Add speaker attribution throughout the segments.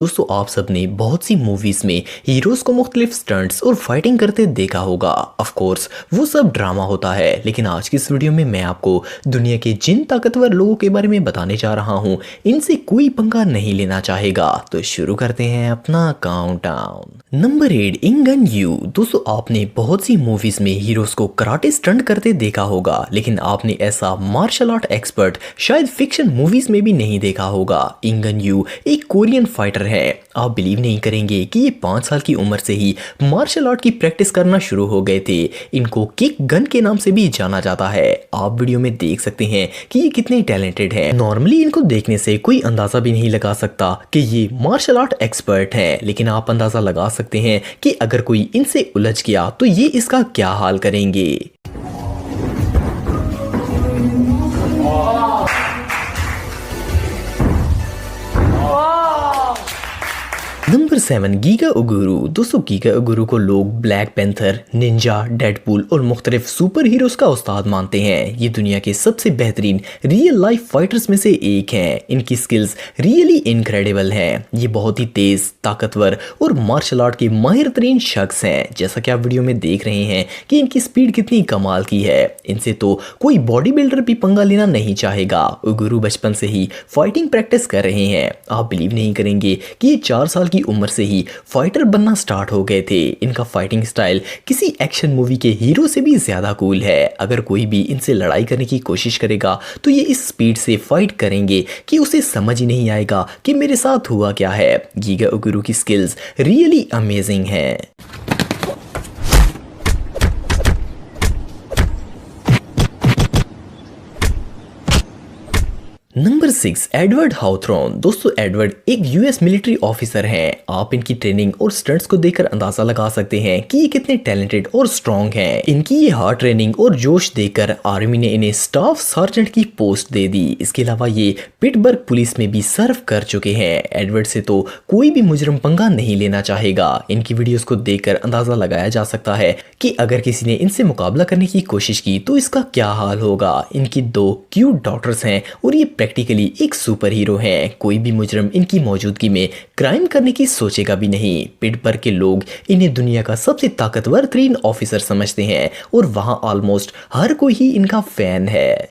Speaker 1: दोस्तों आप सबने बहुत सी मूवीज में हीरोज को मुख्तलिफ स्टंट्स और फाइटिंग करते देखा होगा। ऑफ कोर्स वो सब ड्रामा होता है, लेकिन आज की इस वीडियो में मैं आपको दुनिया के जिन ताकतवर लोगों के बारे में बताने जा रहा हूं, इनसे कोई पंगा नहीं लेना चाहेगा। तो शुरू करते हैं अपना काउंटडाउन। Number 8, इंगन you. दोस्तों आपने बहुत सी मूवीज में हीरोज को कराटे स्टंट करते देखा होगा, लेकिन आपने ऐसा मार्शल आर्ट एक्सपर्ट शायद फिक्शन मूवीज में भी नहीं देखा होगा। इंगन यू एक कोरियन फाइटर है। आप बिलीव नहीं करेंगे कि ये 5 साल की उम्र से ही मार्शल आर्ट की प्रैक्टिस करना शुरू हो गए थे। इनको किक गन के नाम से भी जाना जाता है। आप वीडियो में देख सकते हैं कि ये कितने टैलेंटेड हैं। नॉर्मली इनको देखने से कोई अंदाजा भी नहीं लगा सकता कि ये मार्शल आर्ट एक्सपर्ट हैं, लेकिन आप अंदाजा लगा सकते हैं कि अगर कोई इनसे उलझ गया तो ये इसका क्या हाल करेंगे। Number 7, Giga Uguru. दोस्तों गीगा उगुरु को लोग ब्लैक पैंथर, निंजा, डेडपूल और मुख्तलिफ सुपर हीरोज का उस्ताद मानते हैं। ये दुनिया के सबसे बेहतरीन रियल लाइफ फाइटर्स में से एक हैं। इनकी स्किल्स रियली इनक्रेडिबल हैं। ये बहुत ही तेज, ताकतवर और मार्शल आर्ट के माहिर तरीन शख्स हैं। जैसा कि आप वीडियो में देख रहे हैं कि इनकी स्पीड कितनी कमाल की है। इनसे तो कोई बॉडी बिल्डर भी पंगा लेना नहीं चाहेगा। उगुरु बचपन से ही फाइटिंग प्रैक्टिस कर रहे हैं। आप बिलीव नहीं करेंगे कि ये 4 साल की उम्र से ही फाइटर बनना स्टार्ट हो गए थे। इनका फाइटिंग स्टाइल किसी एक्शन मूवी के हीरो से भी ज्यादा कूल है। अगर कोई भी इनसे लड़ाई करने की कोशिश करेगा तो ये इस स्पीड से फाइट करेंगे कि उसे समझ ही नहीं आएगा कि मेरे साथ हुआ क्या है। गीगा उगुरु की स्किल्स रियली अमेजिंग है। Number 6, Edward Hawthorne. दोस्तों एडवर्ड एक यूएस मिलिट्री ऑफिसर हैं। आप इनकी ट्रेनिंग और स्टंट्स को देखकर अंदाजा लगा सकते हैं कि ये कितने टैलेंटेड और स्ट्रॉन्ग हैं। इनकी ये हार्ड ट्रेनिंग और जोश देखकर आर्मी ने इन्हें स्टाफ सार्जेंट की पोस्ट दे दी। इसके अलावा ये पिट्सबर्ग पुलिस में भी सर्व कर चुके हैं। एडवर्ड से तो कोई भी मुजरम पंगा नहीं लेना चाहेगा। इनकी वीडियोस को देखकर अंदाजा लगाया जा सकता है कि अगर किसी ने इनसे मुकाबला करने की कोशिश की तो इसका क्या हाल होगा। इनकी 2 क्यूट डॉटर्स हैं और ये प्रैक्टिकली एक सुपर हीरो हैं। कोई भी मुजरम इनकी मौजूदगी में क्राइम करने की सोचेगा भी नहीं। पिट्सबर्ग के लोग इन्हें दुनिया का सबसे ताकतवर तरीन ऑफिसर समझते हैं और वहां ऑलमोस्ट हर कोई ही इनका फैन है।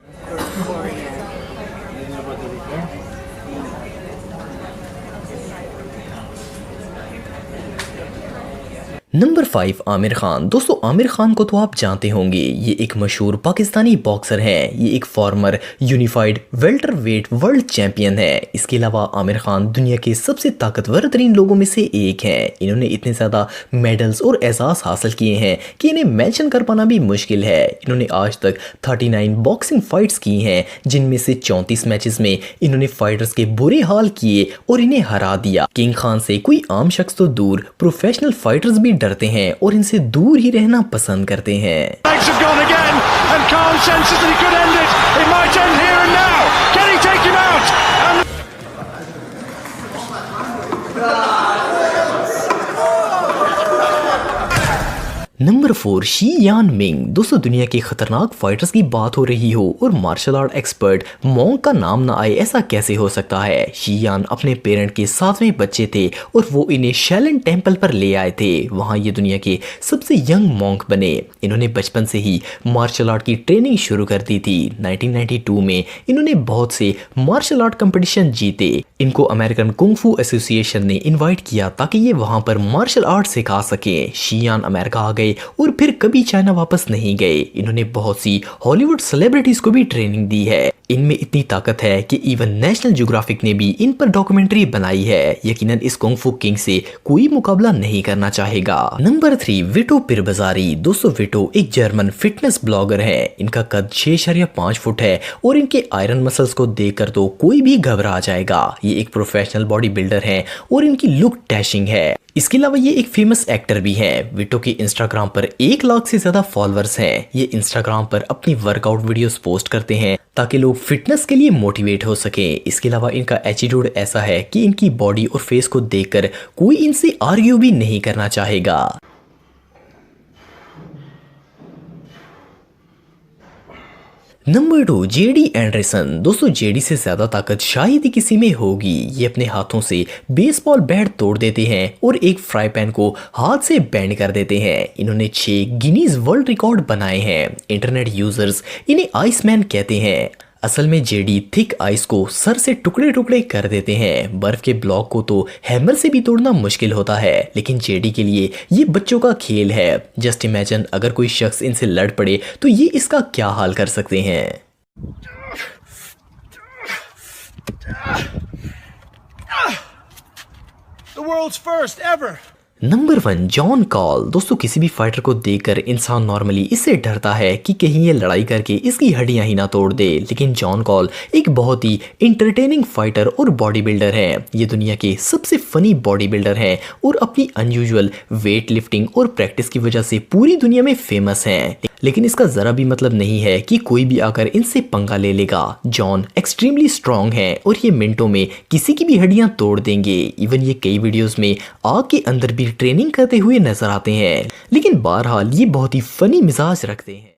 Speaker 1: नंबर 5, आमिर खान। दोस्तों आमिर खान को तो आप जानते होंगे, ये एक मशहूर पाकिस्तानी बॉक्सर हैं। ये एक farmer unified welterweight world champion है। इसके अलावा आमिर खान दुनिया के सबसे ताकतवर तरीन लोगों में से एक हैं। इन्होंने इतने ज़्यादा मेडल्स और एजाज़ हासिल किए हैं कि इन्हें मेंशन कर पाना भी मुश्किल है। इन्होंने आज तक 39 बॉक्सिंग फाइट्स की हैं, जिनमें से 34 मैचेस में इन्होंने फाइटर्स के बुरे हाल किए और इन्हें हरा दिया। किंग खान से कोई आम शख्स तो दूर, प्रोफेशनल फाइटर्स भी डरते हैं और इनसे दूर ही रहना पसंद करते हैं। नंबर 4, शी यान मिंग। दोस्तों दुनिया के खतरनाक फाइटर्स की बात हो रही हो और मार्शल आर्ट एक्सपर्ट मोंग का नाम ना आए, ऐसा कैसे हो सकता है। शी यान अपने पेरेंट के 7वें बच्चे थे और वो इन्हें शैलन टेम्पल पर ले आए थे। वहां ये दुनिया के सबसे यंग मोंग बने। इन्होंने बचपन से ही मार्शल आर्ट की ट्रेनिंग शुरू कर दी थी। 1992 में इन्होंने बहुत से मार्शल आर्ट कंपटीशन जीते। इनको अमेरिकन कुंग फू एसोसिएशन ने इन्वाइट किया ताकि ये वहां पर मार्शल आर्ट सिखा सके। शी यान अमेरिका आ गए और फिर कभी चाइना वापस नहीं गए। इन्होंने बहुत सी हॉलीवुड सेलिब्रिटीज को भी ट्रेनिंग दी है। इनमें इतनी ताकत है कि इवन नेशनल ज्योग्राफिक ने भी इन पर डॉक्यूमेंट्री बनाई है। यकीनन इस कुंग फू किंग से कोई मुकाबला नहीं करना चाहेगा। नंबर 3, विटो पिरबजारी। दोस्तों विटो एक जर्मन फिटनेस ब्लॉगर है। इनका कद 6.5 फुट है और इनके आयरन मसल्स को देखकर तो कोई भी घबरा जाएगा। ये एक प्रोफेशनल बॉडी बिल्डर हैं और इनकी लुक डैशिंग है। इसके अलावा ये एक फेमस एक्टर भी हैं। विटो के इंस्टाग्राम पर 1 लाख से ज्यादा फॉलोअर्स हैं। ये इंस्टाग्राम पर अपनी वर्कआउट वीडियोस पोस्ट करते हैं ताकि लोग फिटनेस के लिए मोटिवेट हो सके। इसके अलावा इनका एटीट्यूड ऐसा है कि इनकी बॉडी और फेस को देखकर कोई इनसे आर्ग्यू भी नहीं करना चाहेगा। Number 2, JD Anderson. दोस्तों जेडी से ज्यादा ताकत शायद ही किसी में होगी। ये अपने हाथों से बेसबॉल बैट तोड़ देते हैं और एक फ्राई पैन को हाथ से बेंड कर देते हैं। इन्होंने 6 गिनीज वर्ल्ड रिकॉर्ड बनाए हैं। इंटरनेट यूजर्स इन्हें आइसमैन कहते हैं। असल में जेडी थिक आइस को सर से टुकड़े टुकड़े कर देते हैं। बर्फ के ब्लॉक को तो हैमर से भी तोड़ना मुश्किल होता है, लेकिन जेडी के लिए ये बच्चों का खेल है। जस्ट इमेजिन अगर कोई शख्स इनसे लड़ पड़े तो ये इसका क्या हाल कर सकते हैं।
Speaker 2: The world's first ever.
Speaker 1: Number 1, John call. दोस्तों किसी भी फाइटर को देखकर इंसान नॉर्मली इससे डरता है कि कहीं ये लड़ाई करके इसकी हड्डियां ही ना तोड़ दे, लेकिन जॉन कॉल एक बहुत ही इंटरटेनिंग फाइटर और बॉडी बिल्डर है। ये दुनिया के सबसे फनी बॉडी बिल्डर हैं और अपनी अनयूजुअल वेट लिफ्टिंग और प्रैक्टिस की वजह से पूरी दुनिया में फेमस हैं। लेकिन इसका जरा भी मतलब नहीं है कि कोई भी आकर इनसे पंगा ले लेगा। जॉन एक्सट्रीमली स्ट्रॉन्ग है और ये मिनटों में किसी की भी हड्डियां तोड़ देंगे। इवन ये कई वीडियोस में आग के अंदर भी ट्रेनिंग करते हुए नजर आते हैं, लेकिन बहरहाल ये बहुत ही फनी मिजाज रखते हैं।